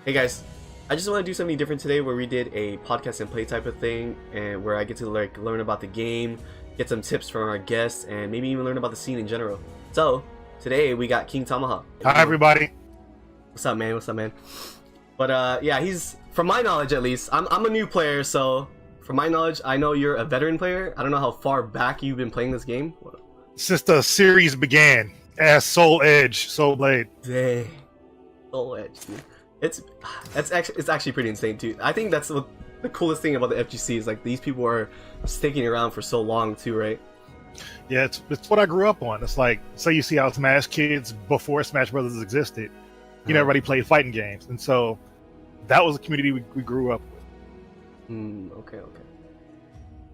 Hey guys, I just want to do something different today where we did a podcast and play type of thing, and where I get to learn about the game, get some tips from our guests, and maybe even learn about the scene in general. So today we got KingTomahawk. Hi everybody. What's up, man? What's up, man? But yeah, he's, from my knowledge at least, I'm a new player, so from my knowledge, I know you're a veteran player. I don't know how far back you've been playing this game. Since the series began as Soul Edge, Soul Blade. Dang, Soul Edge, dude. It's actually pretty insane too. I think that's what the coolest thing about the FGC is, like, these people are sticking around for so long too, right? Yeah, it's what I grew up on. It's like, say you see how Smash Kids before Smash Brothers existed, you know, everybody played fighting games, and so that was a community we grew up with. Okay. All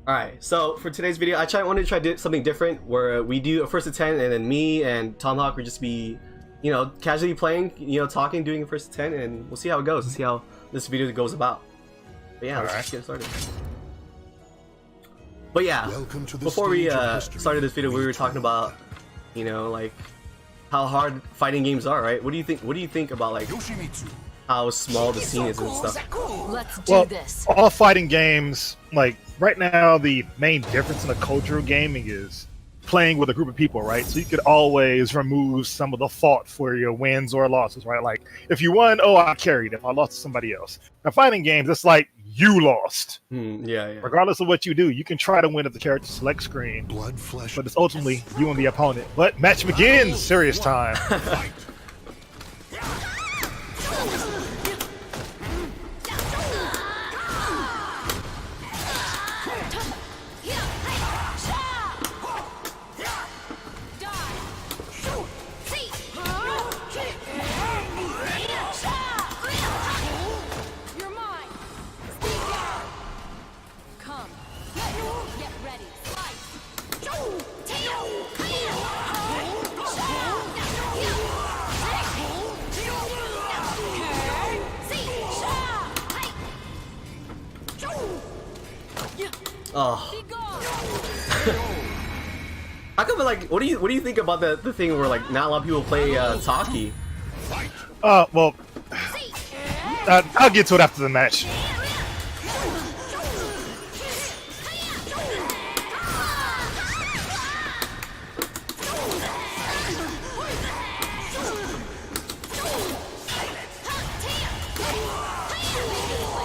right. So for today's video, I wanted to try something different where we do a first to 10, and then me and Tomahawk would just be, you know, casually playing, you know, talking, doing a first to 10, and we'll see how it goes. We'll see how this video goes about. But yeah, let's just get started. But yeah, before we started this video, we were talking about, you know, like how hard fighting games are, right? What do you think? What do you think about, like, Yoshimitsu. how small the scene is and stuff? Let's do this. All fighting games, like right now, the main difference in the culture of gaming is playing with a group of people, right? So you could always remove some of the fault for your wins or losses, right? Like if you won, oh, I carried. If I lost to somebody else. Now fighting games, it's like you lost. Yeah. Regardless of what you do, you can try to win at the character select screen, Blood, flesh, but it's ultimately you and the opponent. But match begins. Serious time. fight. Oh. How come, like, what do you think about the thing where, like, not a lot of people play Taki? Well, I'll get to it after the match.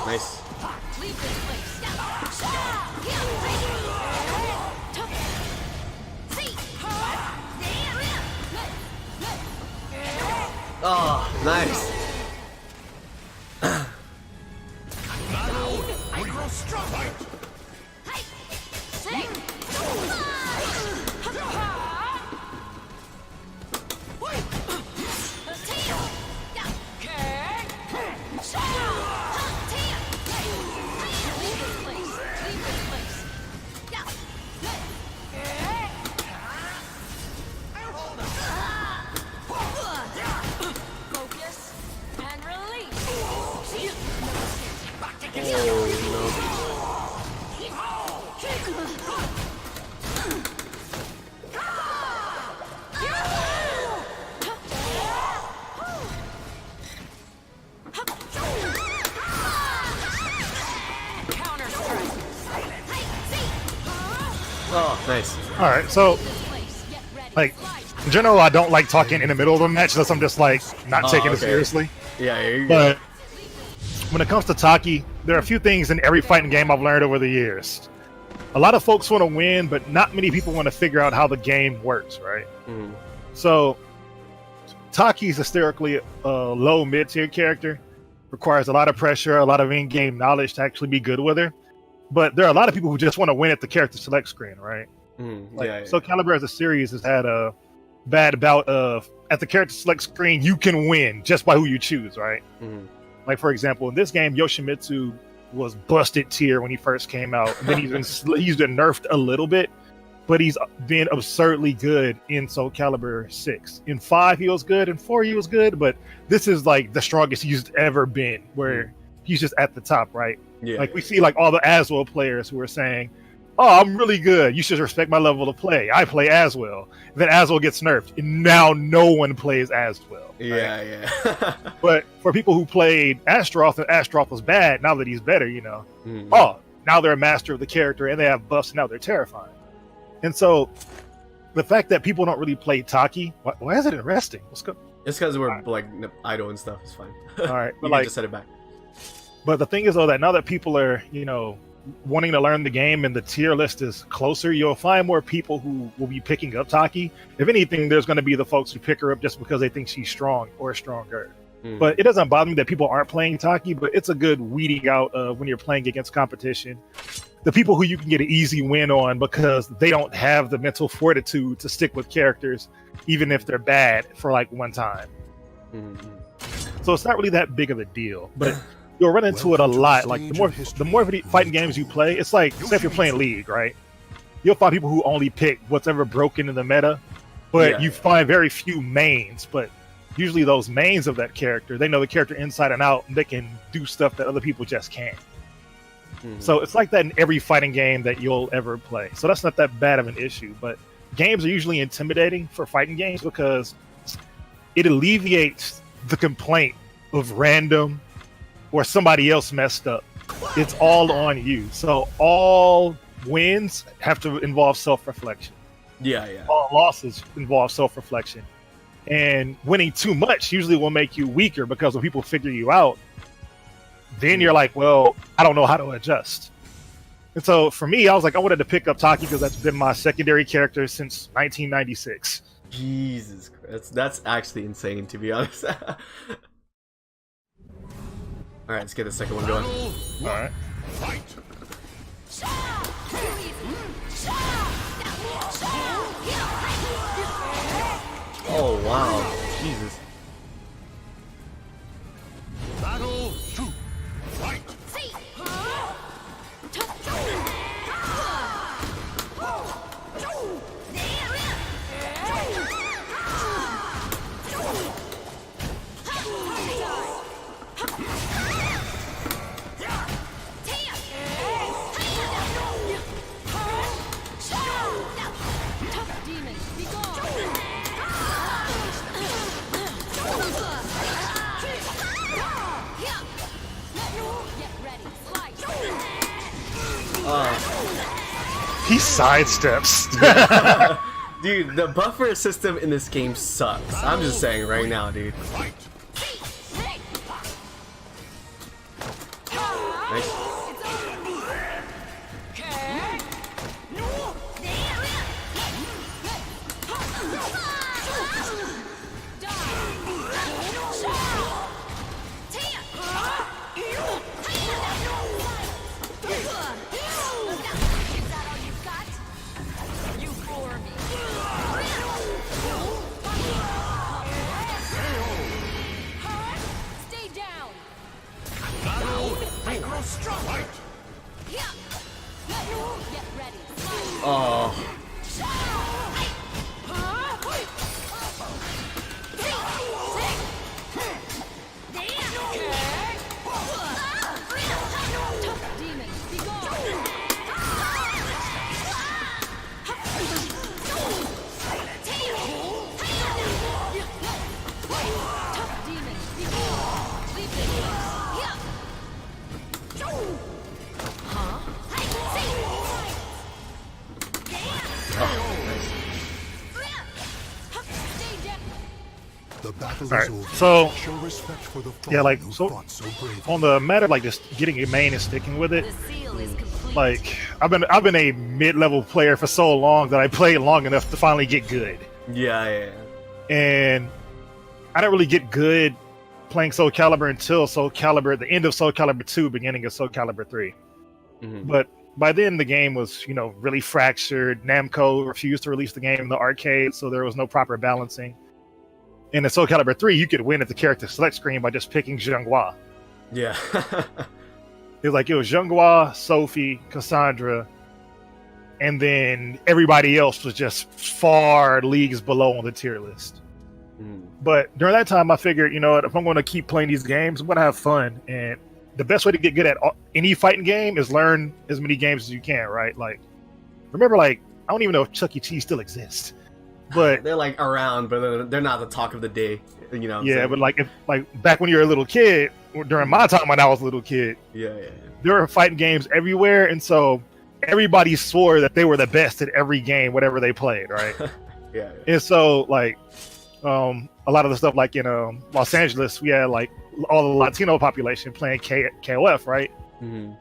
Nice. Oh, nice. I grow strong. Oh, nice. All right, so like in general, I don't like talking in the middle of a match unless I'm just like not taking it seriously. Yeah, here you But when it comes to Taki, there are a few things in every fighting game I've learned over the years. A lot of folks want to win, but not many people want to figure out how the game works, right? So Taki's hysterically a low mid-tier character, requires a lot of pressure, a lot of in-game knowledge to actually be good with her. But there are a lot of people who just want to win at the character select screen, right? SoulCalibur as a series has had a bad bout of, at the character select screen, you can win just by who you choose, right? Like, for example, in this game, Yoshimitsu was busted tier when he first came out. And then he's been nerfed a little bit, but he's been absurdly good in SoulCalibur 6. In 5, he was good. In 4, he was good. But this is like the strongest he's ever been, where he's just at the top, right? Yeah. Like we see like all the Aswell players who are saying, oh, I'm really good. You should respect my level of play. I play as well. Then Aswell gets nerfed, and now no one plays as well. Right? Yeah. But for people who played Astaroth, and Astaroth was bad, now that he's better, oh, now they're a master of the character, and they have buffs, and now they're terrifying. And so, the fact that people don't really play Taki, why is it interesting? Let's go. It's because we're like idle and stuff. It's fine. All right, but like, just set it back. But the thing is, though, that now that people are, wanting to learn the game and the tier list is closer, you'll find more people who will be picking up Taki. If anything, there's going to be the folks who pick her up just because they think she's strong or stronger. But it doesn't bother me that people aren't playing Taki, but it's a good weeding out when you're playing against competition. The people who you can get an easy win on because they don't have the mental fortitude to stick with characters, even if they're bad, for like one time. So it's not really that big of a deal, but you'll run into it a lot. Like the more fighting games you play, it's like, say if you're playing League, right? You'll find people who only pick what's ever broken in the meta, but you find very few mains. But usually those mains of that character, they know the character inside and out, and they can do stuff that other people just can't. So it's like that in every fighting game that you'll ever play. So that's not that bad of an issue. But games are usually intimidating for fighting games because it alleviates the complaint of random or somebody else messed up. It's all on you. So all wins have to involve self-reflection. Yeah. All losses involve self-reflection. And winning too much usually will make you weaker because when people figure you out, then you're like, well, I don't know how to adjust. And so for me, I was like, I wanted to pick up Taki because that's been my secondary character since 1996. Jesus Christ. That's actually insane, to be honest. Alright, let's get the second one going. Alright. Fight! Oh, wow. Jesus. Battle 2! Fight! He sidesteps. Dude, the buffer system in this game sucks. I'm just saying right now, dude. Nice. Oh. Alright, so yeah, like so on the matter of like just getting a main and sticking with it, like I've been a mid-level player for so long that I played long enough to finally get good. Yeah. And I didn't really get good playing SoulCalibur until SoulCalibur, the end of SoulCalibur 2, beginning of SoulCalibur 3. But by then the game was, really fractured. Namco refused to release the game in the arcade, so there was no proper balancing. In the SoulCalibur 3, you could win at the character select screen by just picking Zhenghua. Yeah. It was Zhenghua, Sophie, Cassandra, and then everybody else was just far leagues below on the tier list. But during that time, I figured, if I'm going to keep playing these games, I'm going to have fun. And the best way to get good at any fighting game is learn as many games as you can, right? Like, remember, like, I don't even know if Chuck E. Cheese still exists, but they're like around, but they're not the talk of the day. You know. Yeah, but like back when you were a little kid, or during my time when I was a little kid, yeah, there were fighting games everywhere, and so everybody swore that they were the best at every game, whatever they played, right? yeah. And so like a lot of the stuff like in Los Angeles, we had like all the Latino population playing KOF, right? The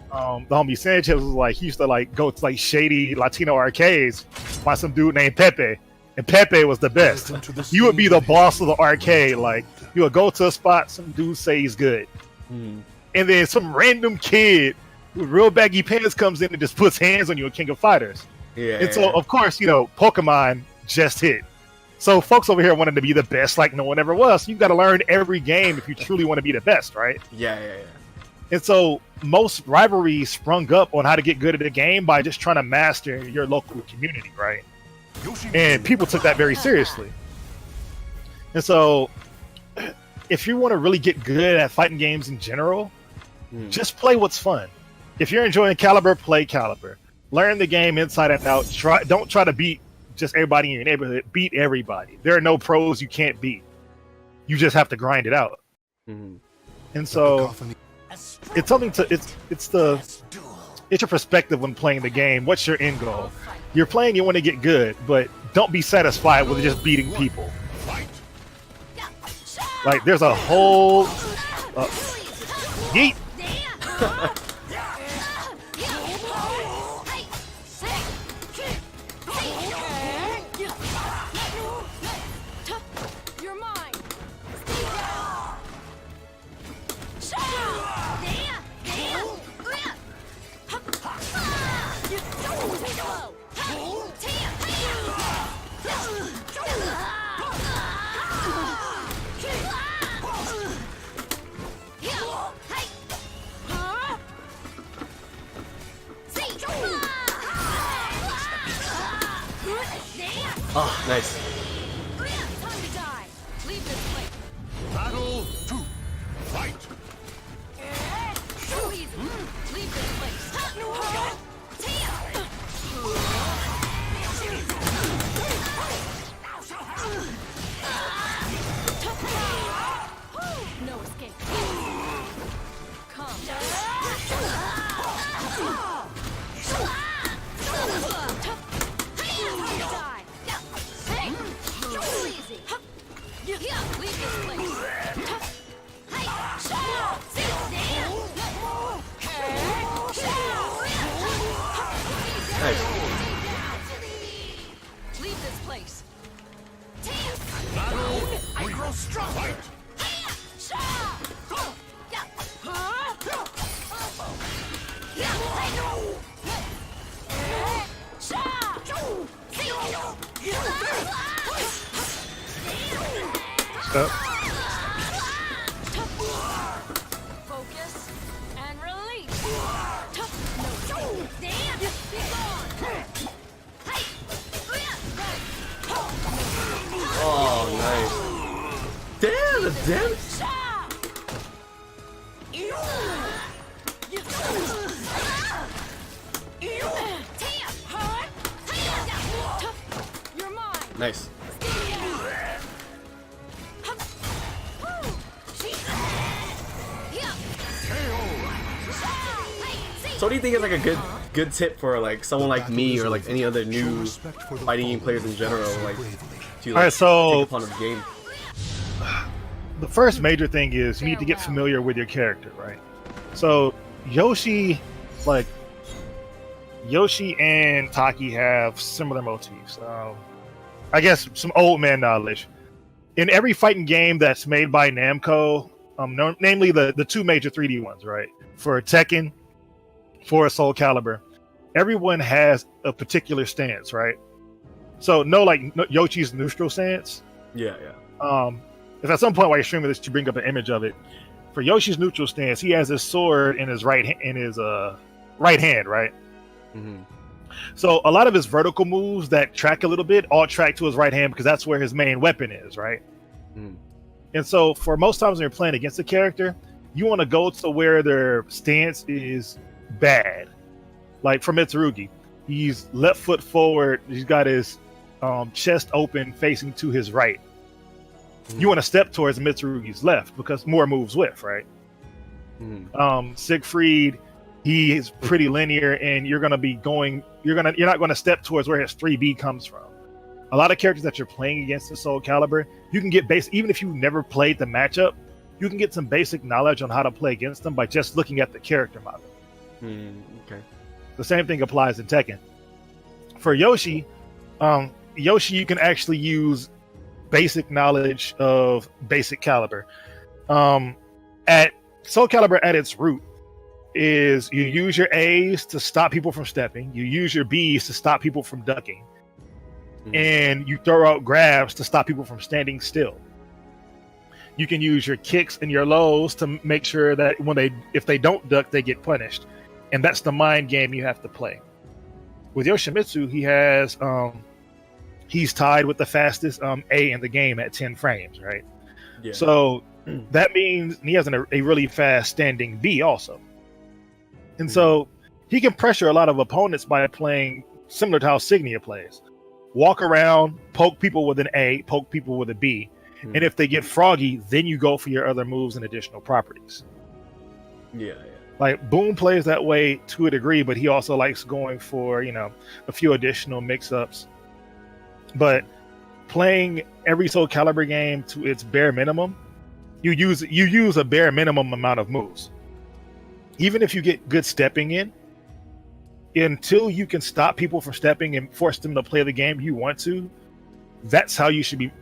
homie Sanchez was like, he used to like go to like shady Latino arcades, find some dude named Pepe, and Pepe was the best. You would be the boss of the arcade. Like, you would go to a spot, some dude say he's good, and then some random kid with real baggy pants comes in and just puts hands on you in King of Fighters. And so of course, you know, Pokemon just hit. So folks over here wanted to be the best like no one ever was. So you've got to learn every game if you truly want to be the best, right? Yeah. And so most rivalries sprung up on how to get good at a game by just trying to master your local community, right? And people took that very seriously. And so if you want to really get good at fighting games in general, just play what's fun. If you're enjoying Calibur, play Calibur. Learn the game inside and out. Don't try to beat just everybody in your neighborhood. Beat everybody. There are no pros you can't beat. You just have to grind it out. And so it's something to it's your perspective when playing the game. What's your end goal? You're playing, you want to get good, but don't be satisfied with just beating people. Like, there's a whole yeet. Oh, nice. Time to die. Leave this place. Battle 2. Fight. So easy. Leave this place. No escape. Come. Die. Hey. So easy. Leave this place. Nice. Leave this place. I grow strong. Fight. Focus and release. No. Damn. Be gone. Oh, nice. Damn, the damage. You're mine. Nice. So what do you think is like a good tip for like someone like me or like any other new fighting game players in general, like to like, take upon the game? The first major thing is you need to get familiar with your character, right? So Yoshi and Taki have similar motifs. I guess some old man knowledge. In every fighting game that's made by Namco, namely the two major 3D ones, right? For Tekken, for SoulCalibur, everyone has a particular stance, right? So no Yoshi's neutral stance. Yeah. If at some point while you're streaming this, you bring up an image of it. For Yoshi's neutral stance, he has his sword in his right hand, right? So a lot of his vertical moves that track a little bit all track to his right hand because that's where his main weapon is, right? And so for most times when you're playing against a character, you want to go to where their stance is bad. Like for Mitsurugi, He's left foot forward. He's got his chest open, facing to his right. You want to step towards Mitsurugi's left because more moves with, right? Siegfried, he is pretty linear, and you're not going to step towards where his 3B comes from. A lot of characters that you're playing against in SoulCalibur, you can get even if you never played the matchup, you can get some basic knowledge on how to play against them by just looking at the character model. Okay. The same thing applies in Tekken. For Yoshi, you can actually use basic knowledge of basic caliber. At SoulCalibur, at its root, is you use your A's to stop people from stepping, you use your B's to stop people from ducking, and you throw out grabs to stop people from standing still. You can use your kicks and your lows to make sure that if they don't duck, they get punished. And that's the mind game you have to play. With Yoshimitsu, he's tied with the fastest A in the game at 10 frames, right? Yeah. So that means he has a really fast standing B also. And so he can pressure a lot of opponents by playing similar to how Signia plays. Walk around, poke people with an A, poke people with a B. And if they get froggy, then you go for your other moves and additional properties. Yeah. Like Boom plays that way to a degree, but he also likes going for, a few additional mix-ups. But playing every SoulCalibur game to its bare minimum, you use a bare minimum amount of moves. Even if you get good stepping in, until you can stop people from stepping and force them to play the game you want to, that's how you should be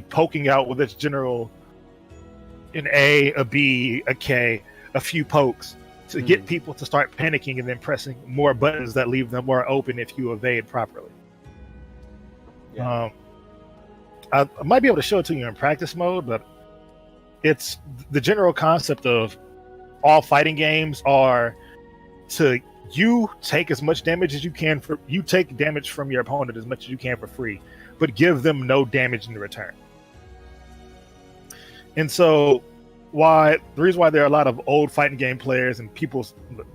poking out with its general an A, a B, a K, a few pokes to get people to start panicking and then pressing more buttons that leave them more open if you evade properly. Yeah. I might be able to show it to you in practice mode, but it's the general concept of all fighting games are to you take as much damage as you can you take damage from your opponent as much as you can for free, but give them no damage in return. And so the reason why there are a lot of old fighting game players and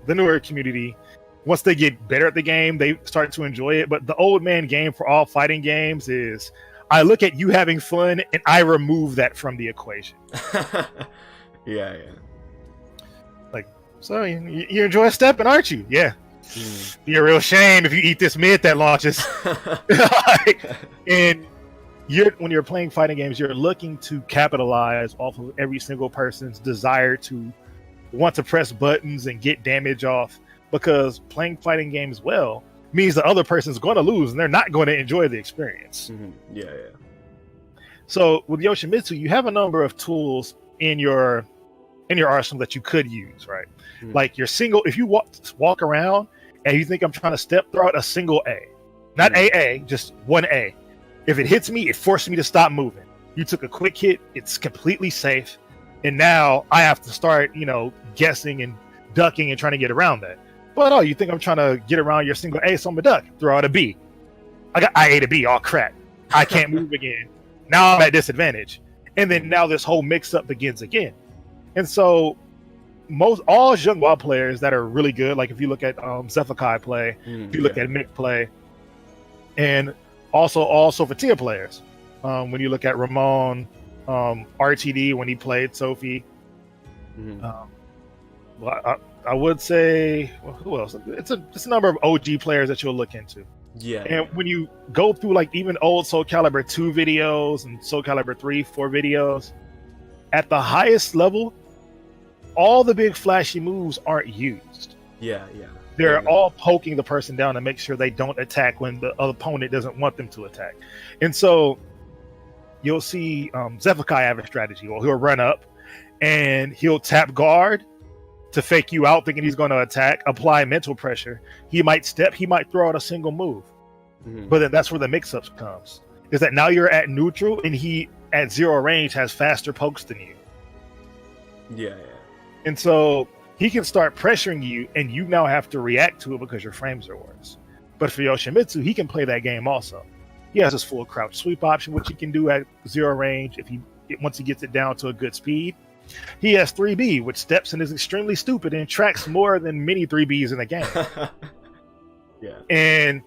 the newer community, once they get better at the game, they start to enjoy it. But the old man game for all fighting games is, I look at you having fun and I remove that from the equation. Yeah. Like, so you enjoy stepping, aren't you? Yeah. Be a real shame if you eat this mid that launches. And when you're playing fighting games, you're looking to capitalize off of every single person's desire to want to press buttons and get damage off, because playing fighting games well means the other person's going to lose and they're not going to enjoy the experience. Yeah. So with Yoshimitsu, you have a number of tools in your arsenal that you could use, right? Like your single, if you walk around and you think I'm trying to step, throw out a single A, not AA, just one A. If it hits me, it forces me to stop moving. You took a quick hit, it's completely safe, and now I have to start, guessing and ducking and trying to get around that. But you think I'm trying to get around your single A, so I'm a duck, throw out a B. I ate a B, all crap. I can't move again. Now I'm at disadvantage. And then now this whole mix-up begins again. And so all Zhenghua players that are really good, like if you look at Zephakai play, if you look at Mick play, and also all Sophia players, when you look at Ramon, RTD when he played Sophie, I would say, who else? It's a number of OG players that you'll look into. Yeah. And when you go through like even old SoulCalibur 2 videos and SoulCalibur 3, 4 videos, at the highest level, all the big flashy moves aren't used. Yeah. They're all poking the person down to make sure they don't attack when the opponent doesn't want them to attack. And so you'll see Zephakai have a strategy. Well, he'll run up and he'll tap guard to fake you out thinking he's going to attack, apply mental pressure. He might step, he might throw out a single move. But then that's where the mix-up comes. Is that now you're at neutral and he at zero range has faster pokes than you. Yeah. And so he can start pressuring you and you now have to react to it because your frames are worse. But for Yoshimitsu, he can play that game also. He has his full crouch sweep option, which he can do at zero range once he gets it down to a good speed. He has 3B, which steps and is extremely stupid and tracks more than many 3Bs in the game. Yeah. And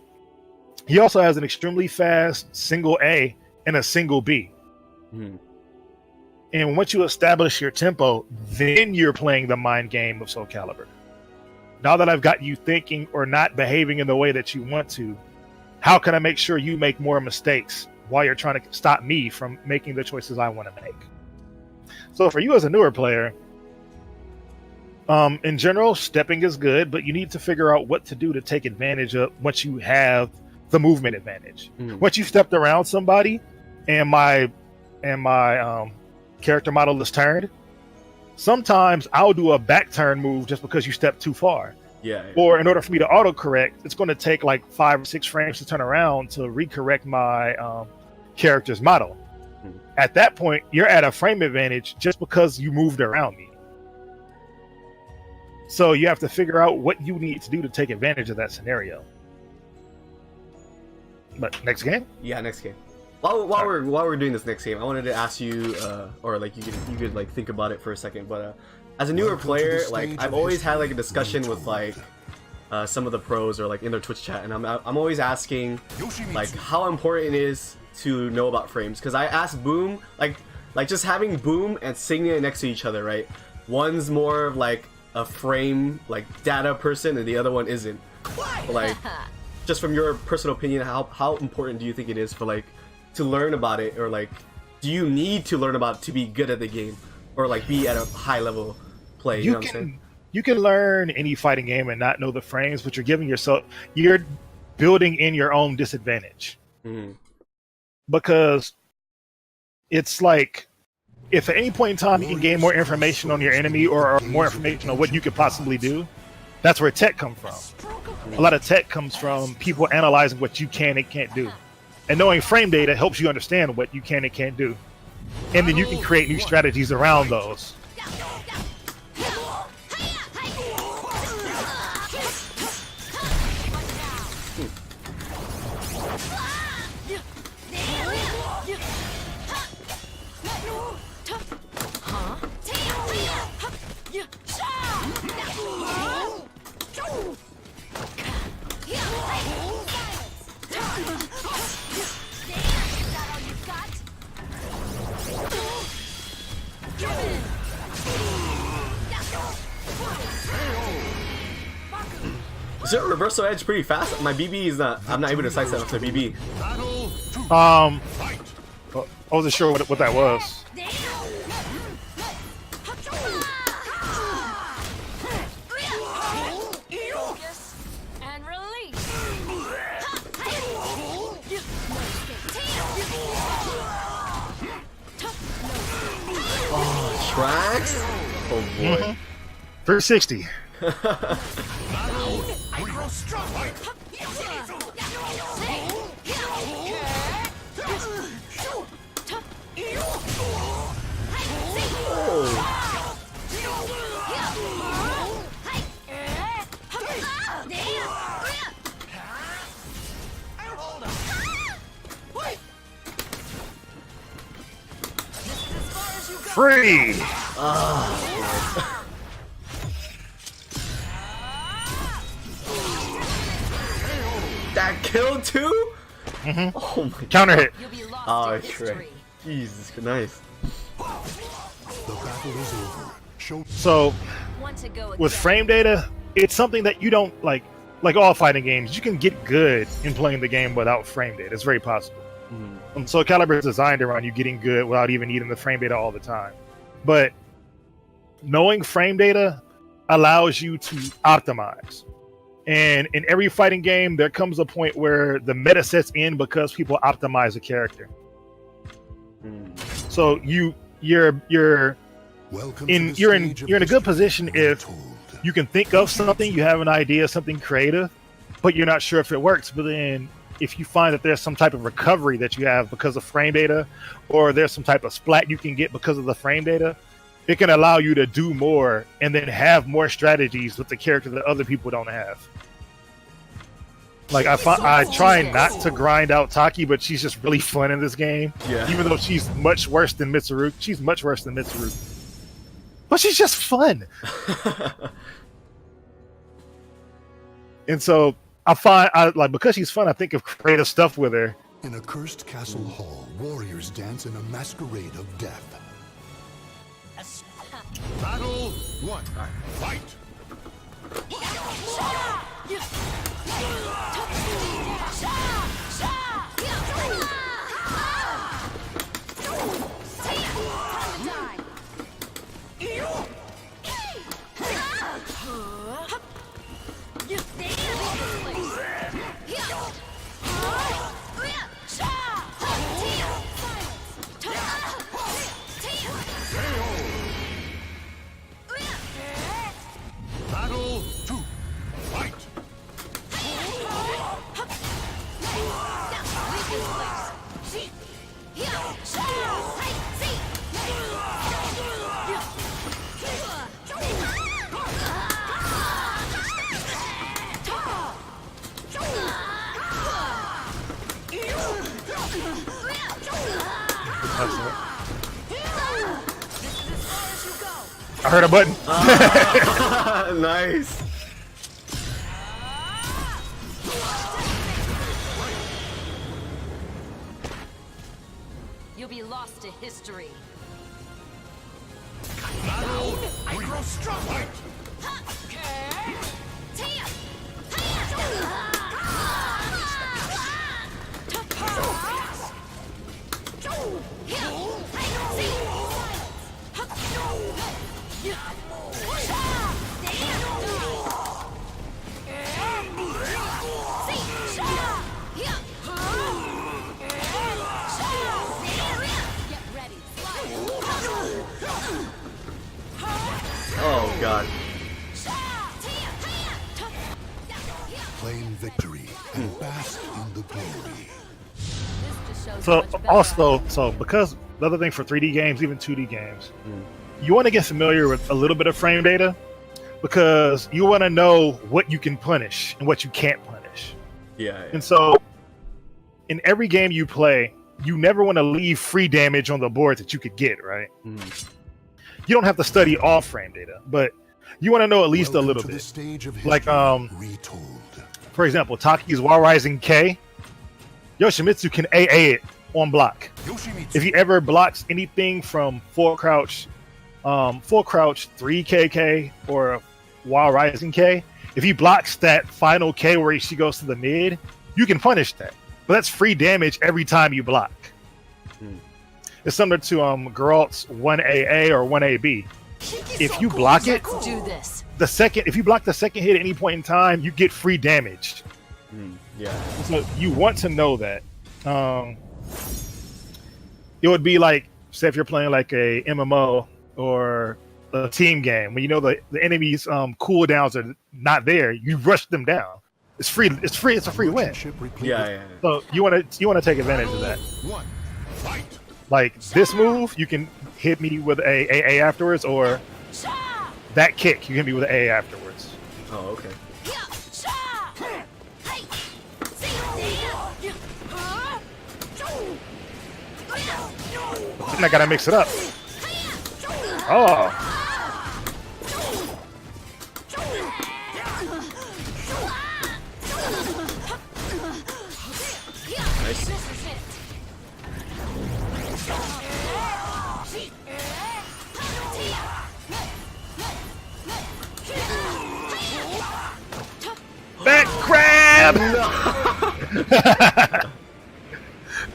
he also has an extremely fast single A and a single B. Mhm. And once you establish your tempo, then you're playing the mind game of SoulCalibur. Now that I've got you thinking or not behaving in the way that you want to, how can I make sure you make more mistakes while you're trying to stop me from making the choices I want to make? So for you as a newer player, in general, stepping is good, but you need to figure out what to do to take advantage of once you have the movement advantage. Once you've stepped around somebody and my character model is turned, sometimes I'll do a back turn move just because you stepped too far. Yeah. Or in order for me to autocorrect, it's going to take like 5 or 6 frames to turn around to recorrect my character's model. At that point, you're at a frame advantage just because you moved around me. So you have to figure out what you need to do to take advantage of that scenario. But next game? Yeah, next game. While we're doing this next game, I wanted to ask you, or like you could like think about it for a second. But as a newer player, like I've always had like a discussion with like some of the pros or like in their Twitch chat, and I'm always asking like how important it is to know about frames, because I asked Boom like just having Boom and Signia next to each other, right? One's more of like a frame like data person, and the other one isn't. But, like, just from your personal opinion, how important do you think it is for like to learn about it, or like do you need to learn about it to be good at the game, or like be at a high level play? You know what I'm saying? You can learn any fighting game and not know the frames, but you're building in your own disadvantage. Because it's like, if at any point in time you can gain more information on your enemy or more information on what you could possibly do, that's where tech comes from. A lot of tech comes from people analyzing what you can and can't do. And knowing frame data helps you understand what you can and can't do. And then you can create new strategies around those. Is it reversal edge pretty fast? My BB is not. I'm not able to sidestep with the BB. I wasn't sure what that was. And release. Oh, tracks? Oh boy. 360. Free. That killed too? Oh my Counter hit. You'll be lost Oh, in it's history. right. Jesus, nice. The battle is over. Show So Want to go with again. frame data, it's something that you don't like all fighting games, you can get good in playing the game without frame data. It's very possible. And SoulCalibur is designed around you getting good without even needing the frame data all the time. But knowing frame data allows you to optimize. And in every fighting game, there comes a point where the meta sets in because people optimize a character. So you're in a good position if you can think of something, you have an idea, something creative, but you're not sure if it works. But then if you find that there's some type of recovery that you have because of frame data, or there's some type of splat you can get because of the frame data, it can allow you to do more and then have more strategies with the character that other people don't have. Like I try not to grind out Taki, but she's just really fun in this game. Yeah. Even though she's much worse than Mitsuru. She's much worse than Mitsuru. But she's just fun. And so I like because she's fun. I think of creative stuff with her. In a cursed castle hall, warriors dance in a masquerade of death. Battle 1. Fight! Battle 2. Fight! I heard a button. Nice. You'll be lost to history. Battle 3. I grow strong! Fight! Oh god. Claim victory and bask in the glory. So also, because the other thing for 3D games, even 2D games, you want to get familiar with a little bit of frame data because you want to know what you can punish and what you can't punish. Yeah. And so, in every game you play, you never want to leave free damage on the board that you could get, right? You don't have to study all frame data, but you want to know at least Welcome a little to the bit. stage of Like, history retold. For example, Taki's Wall Rising K, Yoshimitsu can AA it on block. Yoshimitsu. If he ever blocks anything from full crouch 3KK or Wall Rising K, if he blocks that final K where she goes to the mid, you can punish that. But that's free damage every time you block. It's similar to Geralt's 1AA or 1AB. If you block it, Let's do this. if you block the second hit at any point in time, you get free damage. Yeah. So you want to know that. It would be like, say, if you're playing like a MMO or a team game, when you know the enemy's cooldowns are not there, you rush them down. It's free. It's free. It's a free win. Yeah. So you want to take advantage of that. 1. Fight! Like this move, you can hit me with a AA afterwards, or that kick, you hit me with an AA afterwards. Oh, okay. Then I gotta mix it up. Oh. Nice. This is it. Back crab!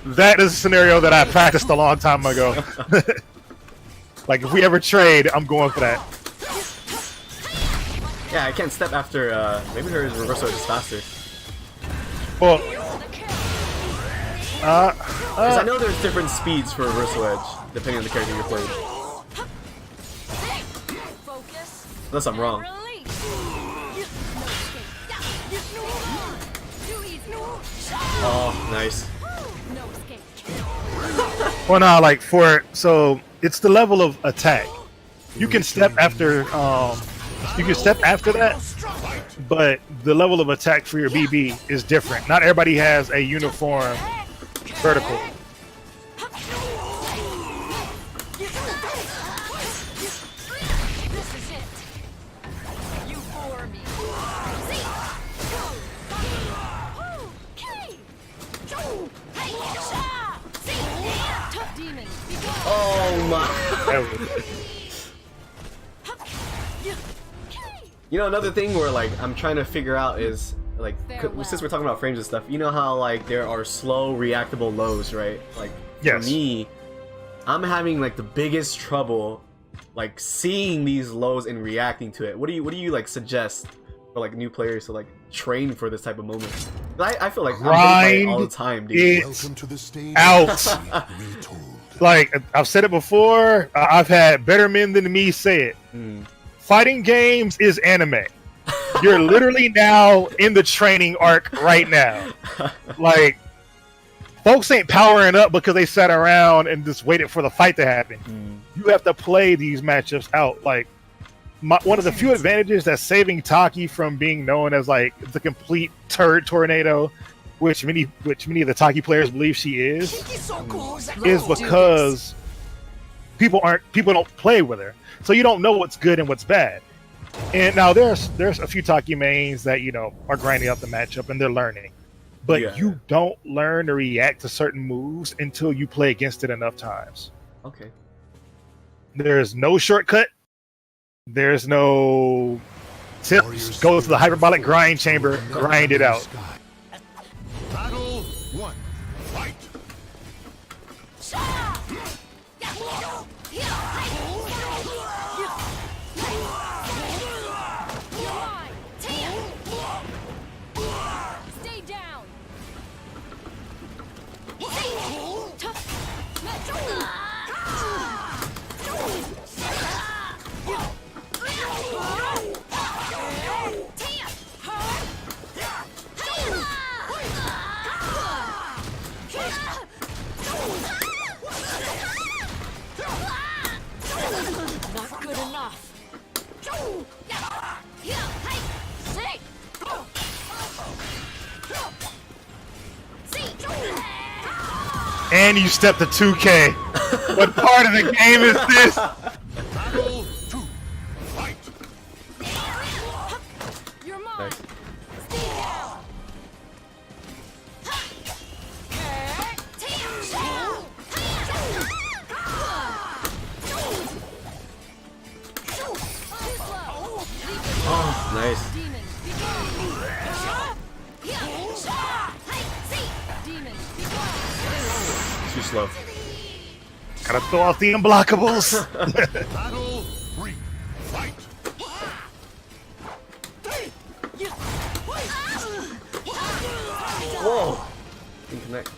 That is a scenario that I practiced a long time ago. Like, if we ever trade, I'm going for that. Yeah, I can't step after, maybe her reversal is faster. Well, Because I know there's different speeds for reversal edge, depending on the character you're playing. Focus. Unless I'm wrong. Release. Oh, nice. No escape. well, no, like so it's the level of attack. You can step after, that, but the level of attack for your BB is different. Not everybody has a uniform vertical. This is it. You bore me. Whatever. You know, another thing where like I'm trying to figure out is like since we're talking about frames and stuff, you know how like there are slow reactable lows, right? Like Yes. for me, I'm having like the biggest trouble like seeing these lows and reacting to it. What do you like suggest for like new players to like train for this type of moment? I feel like I'm hit by it all the time, dude. Welcome to the stage. Out. Retold. Like I've said it before, I've had better men than me say it. Fighting games is anime. You're literally now in the training arc right now. Like, folks ain't powering up because they sat around and just waited for the fight to happen. You have to play these matchups out. Like, one of the few advantages that's saving Taki from being known as like the complete turd tornado, which many of the Taki players believe she is because people don't play with her, so you don't know what's good and what's bad. And now there's a few Taki mains that are grinding out the matchup and they're learning, but you don't learn to react to certain moves until you play against it enough times. Okay. There's no shortcut. There's no tips. Go to the hyperbolic grind chamber, grind it out. Battle 1. Fight. Stay down. Not good enough. And you step to 2K. What part of the game is this? Battle 2. Fight. You're mine. Nice. Stay down. Oh, nice. Demon, Too slow. Gotta throw off the unblockables. Battle 3. Fight. Whoa. Didn't connect.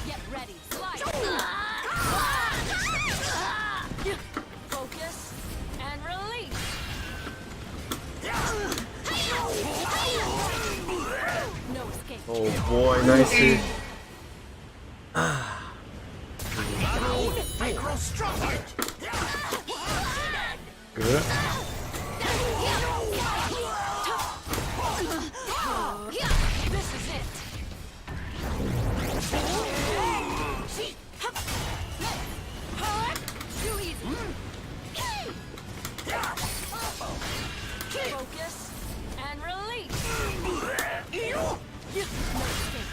Get ready. Slide. Focus and release. No escape. Oh boy, nice dude. Good. This is it. Too easy. Focus and release. No escape.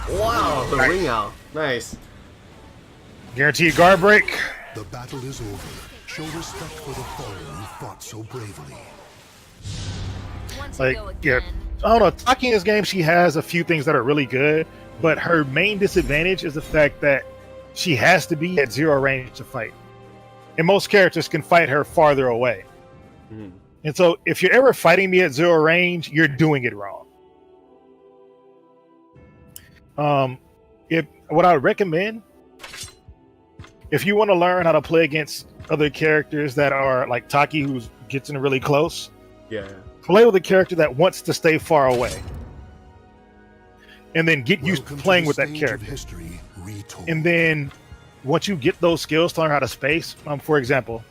Wow, the ring out. Nice. Guaranteed guard break. The battle is over. Show respect for the fallen who fought so bravely. Once Like, you go yeah, again. I don't know. Taki in this game, she has a few things that are really good, but her main disadvantage is the fact that she has to be at 0 range to fight. And most characters can fight her farther away. And so if you're ever fighting me at 0 range, you're doing it wrong. What I would recommend, if you want to learn how to play against other characters that are like Taki, who gets in really close, Yeah. play with a character that wants to stay far away, and then get used to Welcome playing the with that stage character. of history retold. And then once you get those skills to learn how to space, for example,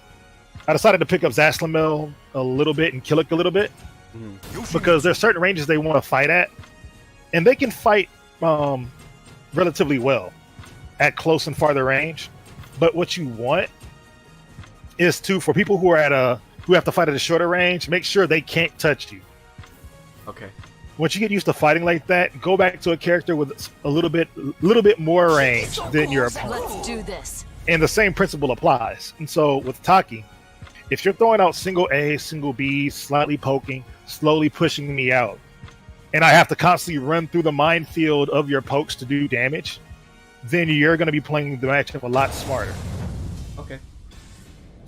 I decided to pick up Zaslamel a little bit and Killick a little bit because there's certain ranges they want to fight at, and they can fight relatively well. at close and farther range. But what you want is to, for people who are who have to fight at a shorter range, make sure they can't touch you. Okay. Once you get used to fighting like that, go back to a character with a little bit more range than your opponent. Let's do this. And the same principle applies. And so with Taki, if you're throwing out single A, single B, slightly poking, slowly pushing me out, and I have to constantly run through the minefield of your pokes to do damage, then you're going to be playing the matchup a lot smarter. Okay.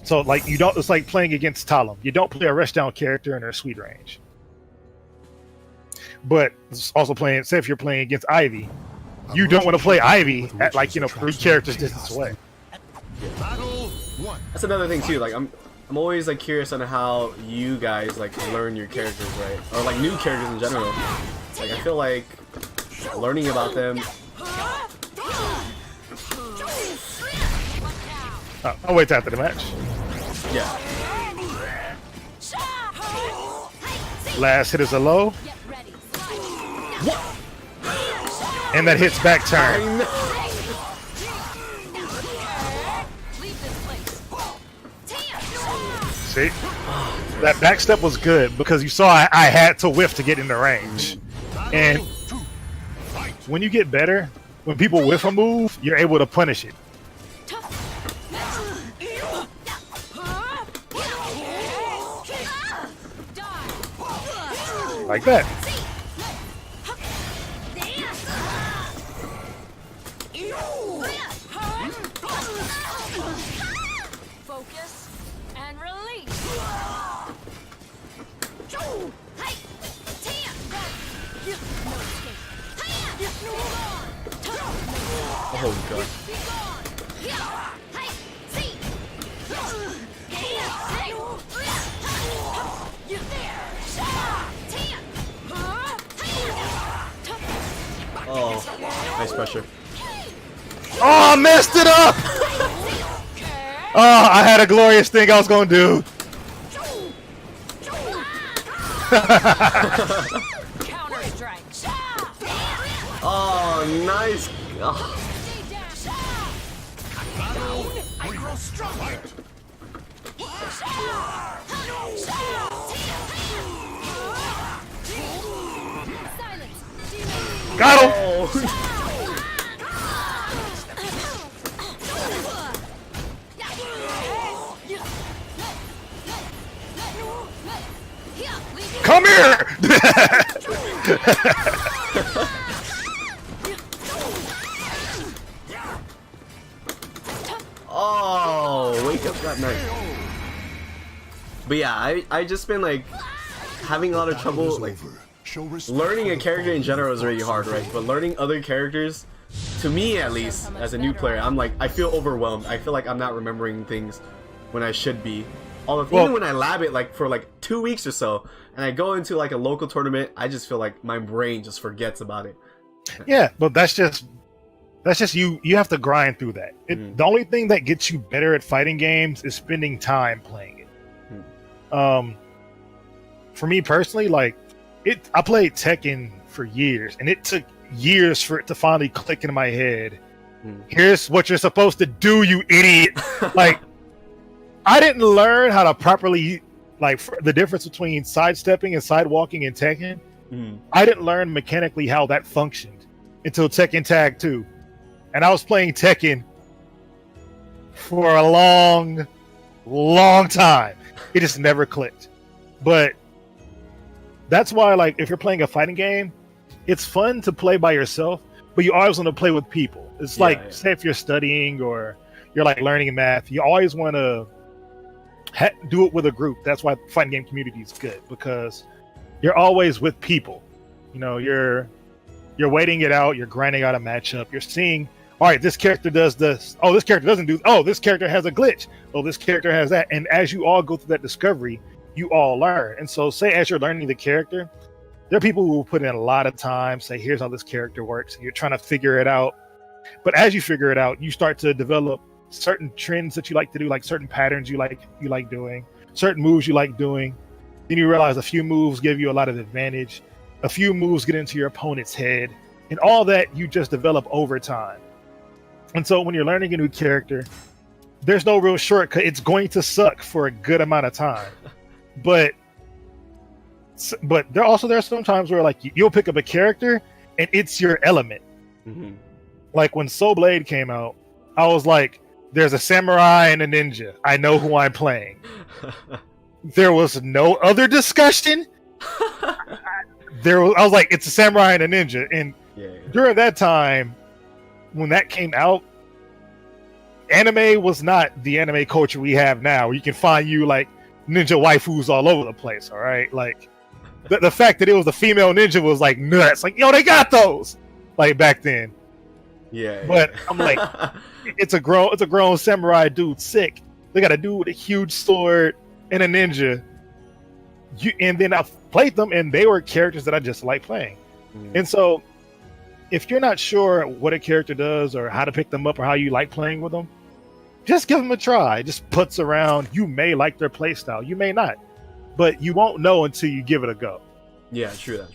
So like it's like playing against Talon. You don't play a rushdown character in their sweet range. But it's also playing, say if you're playing against Ivy, you don't want to play Ivy at 3 characters distance away. Battle 1. That's another thing too. Like I'm always like curious on how you guys like learn your characters, right? Or like new characters in general. Like I feel like learning about them. I'll wait after the match. Yeah. Last hit is a low. And that hits back turn. See? That back step was good because you saw I had to whiff to get in the range. And when you get better, when people whiff a move, you're able to punish it. Like that. Focus and release. Oh god. Oh, nice pressure. Oh, I messed it up! Oh, I had a glorious thing I was gonna do. Counter strike. Oh, nice. Oh. Got him! Oh. Come here! Oh, wake up that night. But yeah, I just been like having a lot of trouble like learning a character in general is really hard, right? But learning other characters, to me at least, as a new player, I'm like I feel overwhelmed. I feel like I'm not remembering things when I should be. Even when I lab it like for like 2 weeks or so, and I go into like a local tournament, I just feel like my brain just forgets about it. Yeah, but that's just you. You have to grind through that. The only thing that gets you better at fighting games is spending time playing it. For me personally, like I played Tekken for years, and it took years for it to finally click in my head. Here's what you're supposed to do, you idiot! Like, I didn't learn how to properly the difference between sidestepping and sidewalking in Tekken. I didn't learn mechanically how that functioned until Tekken Tag 2. And I was playing Tekken for a long, long time. It just never clicked. But that's why, like, if you're playing a fighting game, it's fun to play by yourself, but you always want to play with people. It's say if you're studying or you're like learning math, you always want to do it with a group. That's why fighting game community is good, because you're always with people. You know, you're waiting it out, you're grinding out a matchup, you're seeing, all right, this character does this, oh, this character doesn't do, oh, this character has a glitch, oh, this character has that. And as you all go through that discovery, you all learn. And so say as you're learning the character, there are people who will put in a lot of time, say, here's how this character works, and you're trying to figure it out. But as you figure it out, you start to develop certain trends that you like to do, like certain patterns you like doing, certain moves you like doing. Then you realize a few moves give you a lot of advantage, a few moves get into your opponent's head, and all that you just develop over time. And so when you're learning a new character, there's no real shortcut. It's going to suck for a good amount of time. But there are some times where like you'll pick up a character and it's your element. Mm-hmm. Like when Soul Blade came out, I was like, there's a samurai and a ninja. I know who I'm playing. There was no other discussion. I was like, it's a samurai and a ninja. And during that time, when that came out, anime was not the anime culture we have now. You can find you like ninja waifus all over the place. All right, like the fact that it was a female ninja was like nuts. Like, yo, they got those like back then. But I'm like, it's a grown samurai dude, sick. They got a dude with a huge sword and a ninja. And then I've played them, and they were characters that I just like playing. And so, if you're not sure what a character does or how to pick them up or how you like playing with them, just give them a try. Just putz around. You may like their playstyle, you may not, but you won't know until you give it a go. Yeah, true that.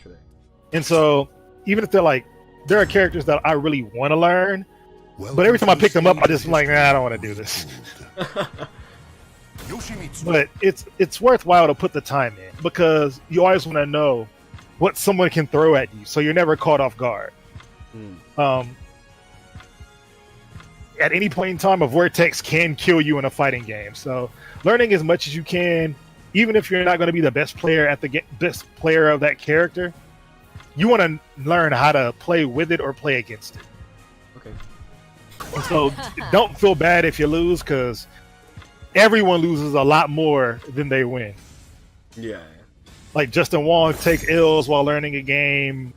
And so, even if they're like, there are characters that I really want to learn, but every time I pick them up, I just am like, nah, I don't want to do this. Yoshimitsu. But it's worthwhile to put the time in, because you always want to know what someone can throw at you, so you're never caught off guard. At any point in time, a vortex can kill you in a fighting game. So learning as much as you can, even if you're not going to be the best player at the best player of that character, you want to learn how to play with it or play against it. Okay. And so don't feel bad if you lose, because everyone loses a lot more than they win. Yeah. Like Justin Wong takes L's while learning a game.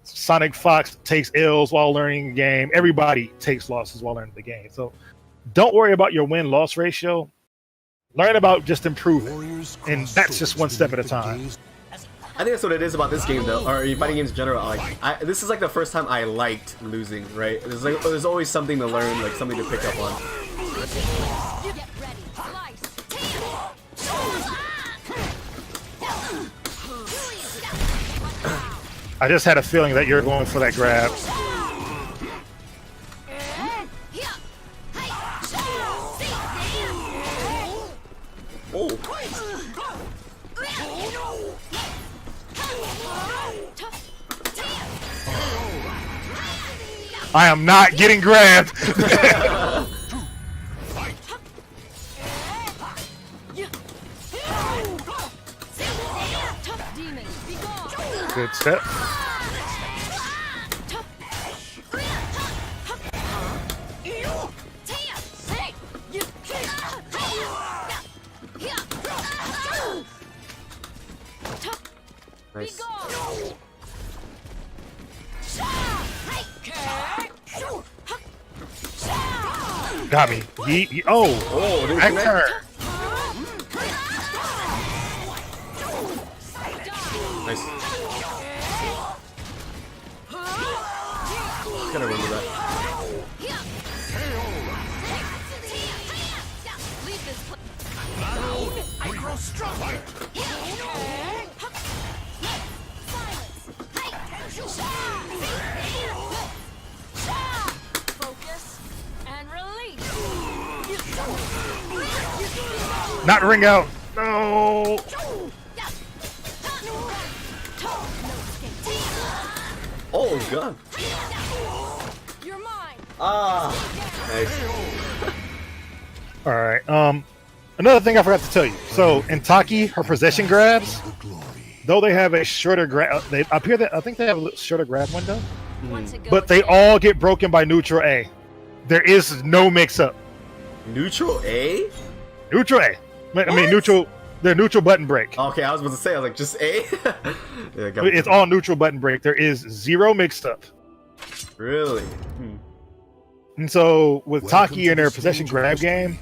Sonic Fox takes L's while learning a game. Everybody takes losses while learning the game. So don't worry about your win-loss ratio. Learn about just improving. And that's just one step at a time. I think that's what it is about this game, though, or fighting games in general. Like, this is like the first time I liked losing, right? There's always something to learn, like something to pick up on. Get ready. I just had a feeling that you're going for that grab. Oh. I am not getting grabbed. Good step. Nice. Got me. Oh, back turn. Nice. Gotta remember that. I grow stronger. Focus and release. Not ring out. No. Oh god. You're mine. Ah. Nice. All right. Another thing I forgot to tell you. So in Taki, her possession grabs, though they have a shorter grab, they appear that I think they have a shorter grab window, but they all get broken by neutral A. There is no mix-up. Neutral A? Neutral A. I mean neutral. They're neutral button break. Okay, I was about to say, I was like, just A? Yeah, It's all neutral button break. There is zero mixed up. Really? And so with Taki and their possession grab game,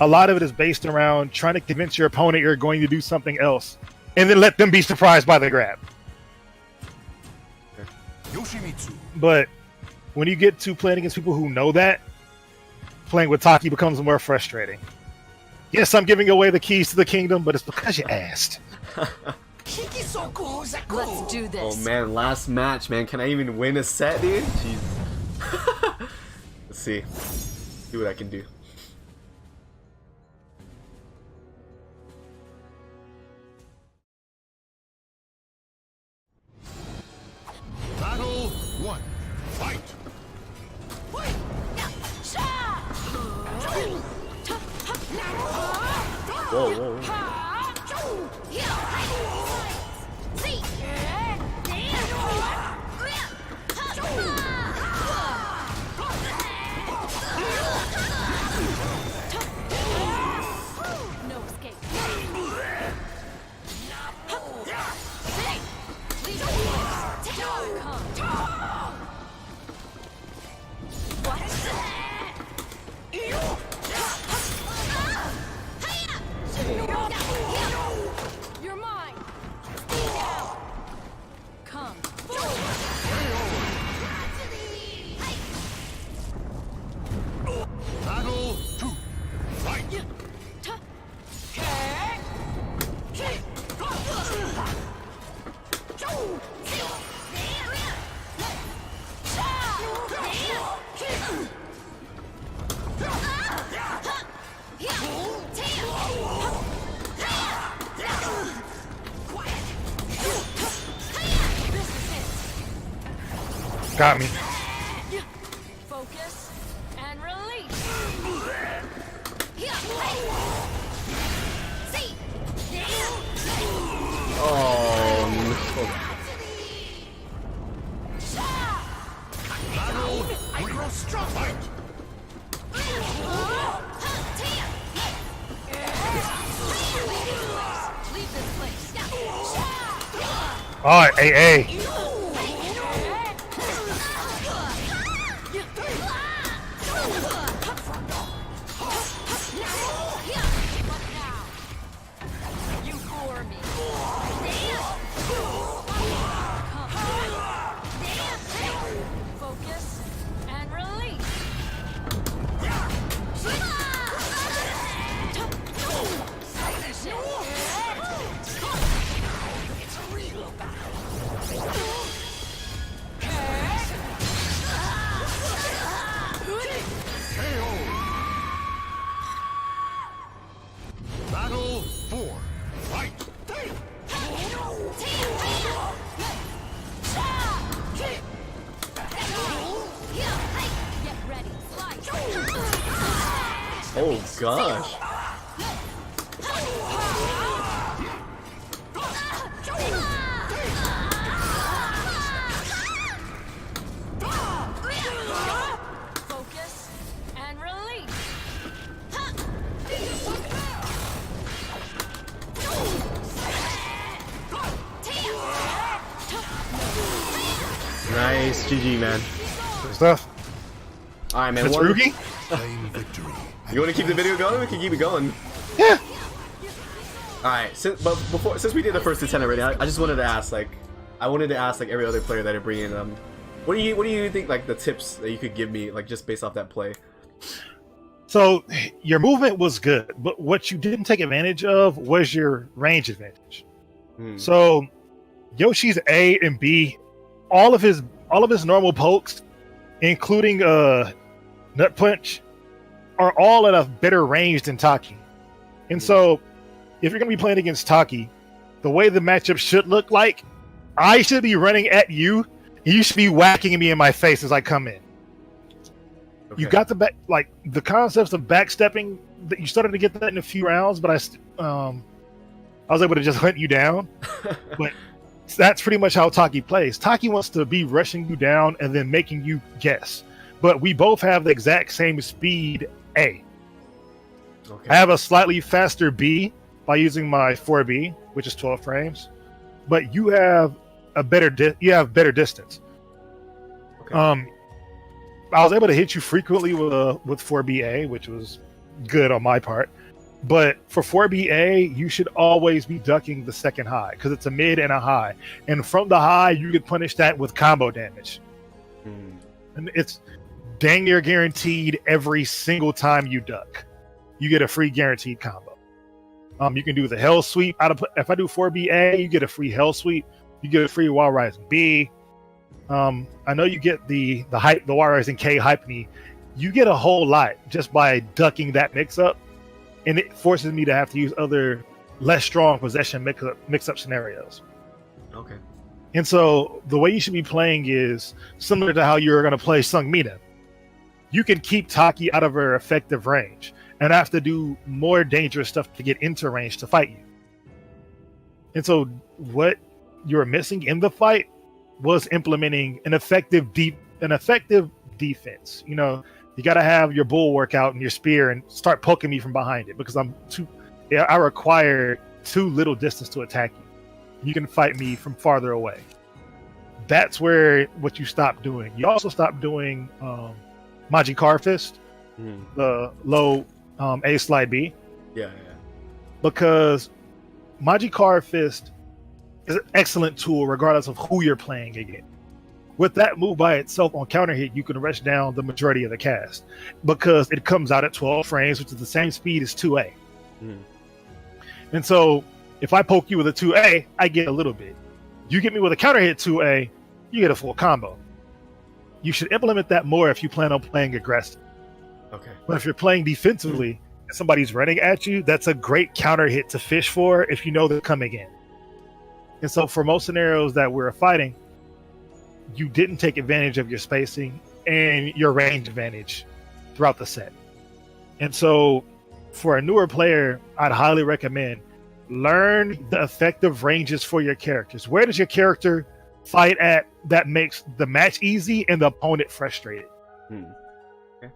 a lot of it is based around trying to convince your opponent you're going to do something else, and then let them be surprised by the grab. Yoshimitsu. But when you get to playing against people who know that, playing with Taki becomes more frustrating. Yes, I'm giving away the keys to the kingdom, but it's because you asked. Let's do this. Oh man, last match, man. Can I even win a set, dude? Jeez. Let's see what I can do. Battle 1. Fight! Whoa, whoa, whoa. No escape. You're mine. Stay down. Come. Battle 2. Fight! Got me. Focus and release. Oh no. Battle 3. Fight! Leave this place. All right, AA. You bore me. Focus and release. It's a real battle. Battle 4. Fight! Get ready. Slice. Oh gosh. Focus and release. Nice, GG, man. Good stuff. All right, man. It's one- Rugi? Claim victory. You want to keep the video going? We can keep it going. Yeah. All right. Since we did the first to 10 already, I just wanted to ask, like, every other player that I bring in, what do you think, like, the tips that you could give me, like, just based off that play? So your movement was good, but what you didn't take advantage of was your range advantage. So Yoshi's A and B, all of his normal pokes, including Nut Punch, are all at a better range than Taki. And so if you're going to be playing against Taki, the way the matchup should look like, I should be running at you, and you should be whacking me in my face as I come in. Okay. You got the concepts of backstepping, that you started to get that in a few rounds, but I was able to just hunt you down. But that's pretty much how Taki plays. Taki wants to be rushing you down and then making you guess. But we both have the exact same speed A. Okay. I have a slightly faster B by using my 4B, which is 12 frames. But you have better distance. Okay. I was able to hit you frequently with 4BA, which was good on my part. But for 4BA, you should always be ducking the second high because it's a mid and a high. And from the high, you can punish that with combo damage. And it's dang near guaranteed every single time you duck. You get a free guaranteed combo. You can do the Hell Sweep. If I do 4BA, you get a free Hell Sweep. You get a free Wall Rising B. I know you get the Wall Rising K Hype Me you get a whole lot just by ducking that mix-up, and it forces me to have to use other less strong possession mix-up scenarios. Okay. And so the way you should be playing is similar to how you're going to play Sung Mina. You can keep Taki out of her effective range and have to do more dangerous stuff to get into range to fight you. And so what you're missing in the fight was implementing an effective defense. You know, you got to have your bulwark out and your spear and start poking me from behind it, because I require too little distance to attack you. You can fight me from farther away. That's where what you stop doing. You also stop doing Majikar Fist, the low A slide B. Yeah. Because Majikar Fist is an excellent tool regardless of who you're playing against. With that move by itself on counter hit, you can rush down the majority of the cast because it comes out at 12 frames, which is the same speed as 2A. And so if I poke you with a 2A, I get a little bit. You get me with a counter hit 2A, you get a full combo. You should implement that more if you plan on playing aggressive. Okay. But if you're playing defensively and somebody's running at you, that's a great counter hit to fish for if you know they're coming in. And so for most scenarios that we're fighting, you didn't take advantage of your spacing and your range advantage throughout the set. And so for a newer player, I'd highly recommend learn the effective ranges for your characters. Where does your character fight at that makes the match easy and the opponent frustrated? Okay.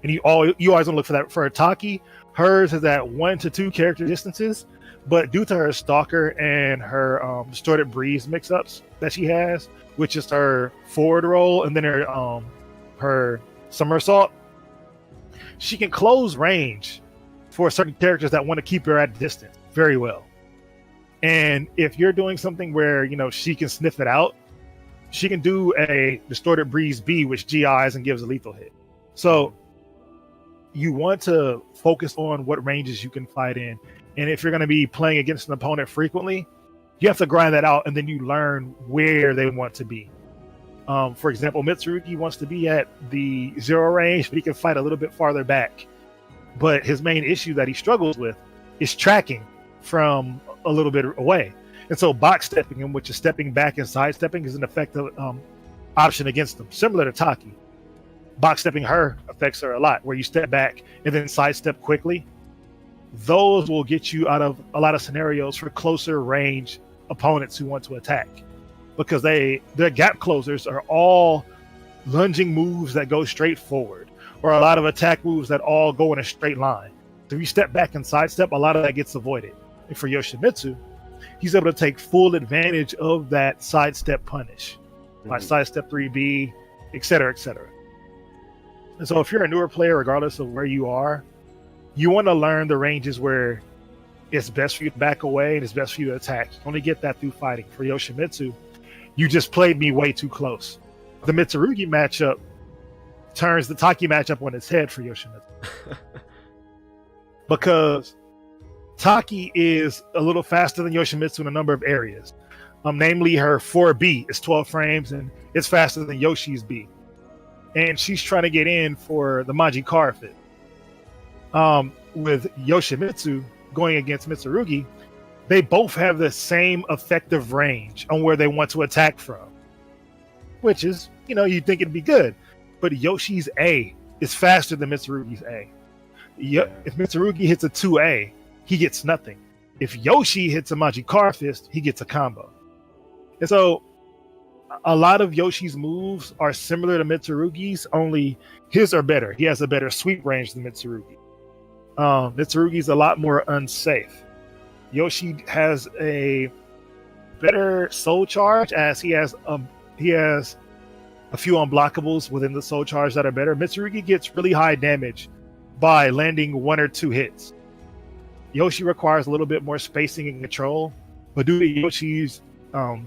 And you always want to look for that. For a Taki, hers is at 1 to 2 character distances, but due to her Stalker and her Distorted Breeze mix-ups that she has, which is her forward roll and then her somersault, she can close range for certain characters that want to keep her at a distance very well. And if you're doing something where, you know, she can sniff it out, she can do a Distorted Breeze B, which GIs and gives a lethal hit. So you want to focus on what ranges you can fight in. And if you're going to be playing against an opponent frequently, you have to grind that out, and then you learn where they want to be. For example, Mitsurugi wants to be at the 0 range, but he can fight a little bit farther back. But his main issue that he struggles with is tracking from a little bit away. And so box stepping him, which is stepping back and sidestepping, is an effective option against him, similar to Taki. Box stepping her affects her a lot, where you step back and then sidestep quickly. Those will get you out of a lot of scenarios for closer range opponents who want to attack, because their gap closers are all lunging moves that go straight forward, or a lot of attack moves that all go in a straight line. So if you step back and sidestep, a lot of that gets avoided. And for Yoshimitsu, he's able to take full advantage of that sidestep punish by sidestep 3B, etc., etc. And so if you're a newer player, regardless of where you are, you want to learn the ranges where it's best for you to back away and it's best for you to attack. You only get that through fighting. For Yoshimitsu, you just played me way too close. The Mitsurugi matchup turns the Taki matchup on its head for Yoshimitsu. Because Taki is a little faster than Yoshimitsu in a number of areas. Namely, her 4B is 12 frames and it's faster than Yoshi's B. And she's trying to get in for the Majikar fit. With Yoshimitsu going against Mitsurugi, they both have the same effective range on where they want to attack from, which is, you know, you'd think it'd be good, but Yoshi's A is faster than Mitsurugi's A. If Mitsurugi hits a 2A, he gets nothing. If Yoshi hits a Majikar Fist, he gets a combo. And so a lot of Yoshi's moves are similar to Mitsurugi's, only his are better. He has a better sweep range than Mitsurugi. Mitsurugi's a lot more unsafe. Yoshi has a better soul charge, as he has a few unblockables within the soul charge that are better. Mitsurugi gets really high damage by landing 1 or 2 hits. Yoshi requires a little bit more spacing and control, but due to Yoshi's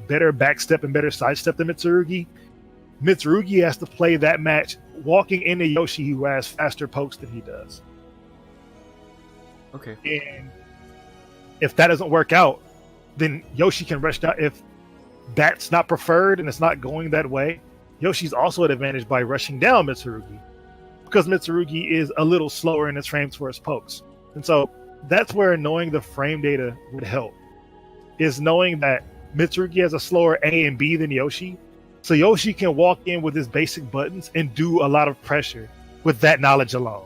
better backstep and better sidestep than Mitsurugi has to play that match walking into Yoshi, who has faster pokes than he does. Okay. And if that doesn't work out, then Yoshi can rush down. If that's not preferred and it's not going that way, Yoshi's also at advantage by rushing down Mitsurugi. because Mitsurugi is a little slower in his frames for his pokes. And so that's where knowing the frame data would help, is knowing that Mitsurugi has a slower A and B than Yoshi. So Yoshi can walk in with his basic buttons and do a lot of pressure with that knowledge alone.